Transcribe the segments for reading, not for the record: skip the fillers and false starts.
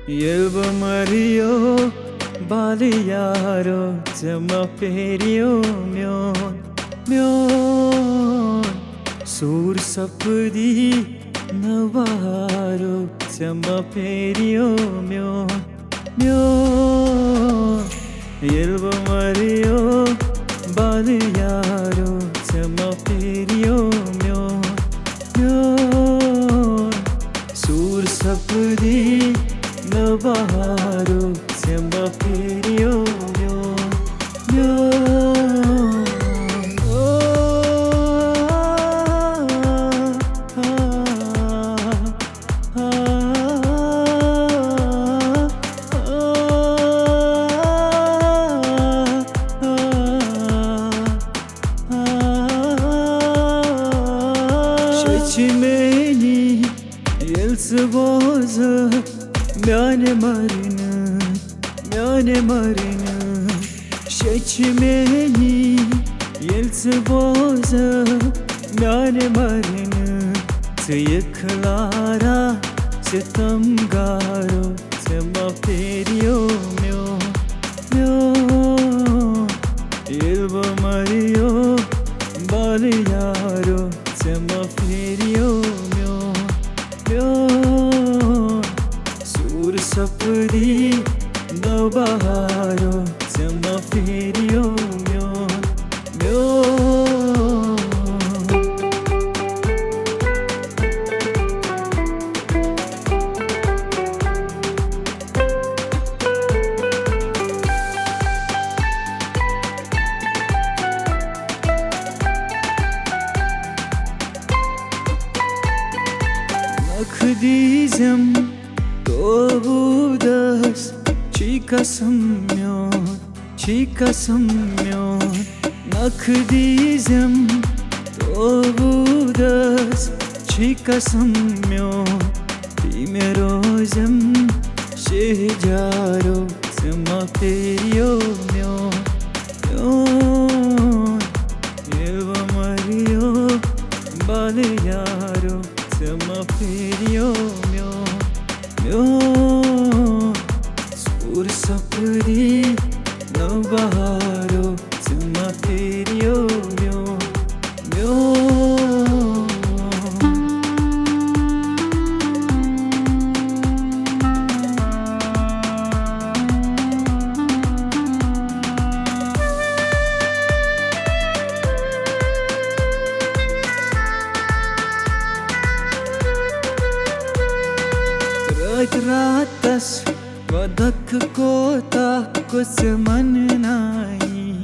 Yelva Mario Baliaro Zema Perio Myon Myon Sur Sapdi Navaro Zema Perio Myon Myon Yelva Mario Baliaro Zema Perio Myon Myon Sur Sapdi Navaro Zema Perio Myon Myon Şeçimeni yelsi boza Мяне марина Шечмени елцы боза Мяне марина Цыяклара Сетамгаро Зема перио мё мё Елва марио Балияро Зема перио мё мё Sapdi Navaro Zema Perio Myon Myon Nakdizem Tobudas Chica samyon Nakdizem Tobudas Chica samyon Timerozem Shehjaro Zema perio myon myon Yelva mario Baliyaro Zema perio myon myon Sur sapdi Navaro Zema perio myon myon Ratas Vadak kota kuch man nahi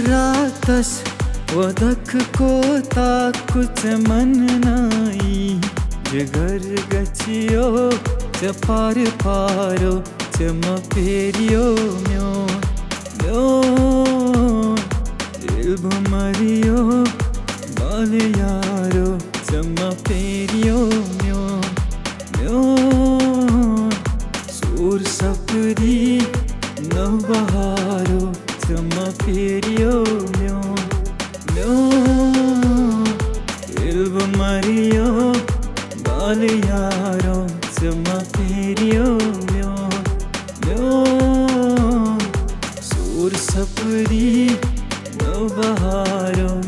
Ratas Vadak kota kuch man nahi Jigar gachiyo Par paro Zema perio myon myon Yelva mario Baliyaro Zema perio myon myon Sur sapdi Navaro Zema perio myon myon Yelva mario Baliyaro Zema perio myon myon Sur sapdi Navaro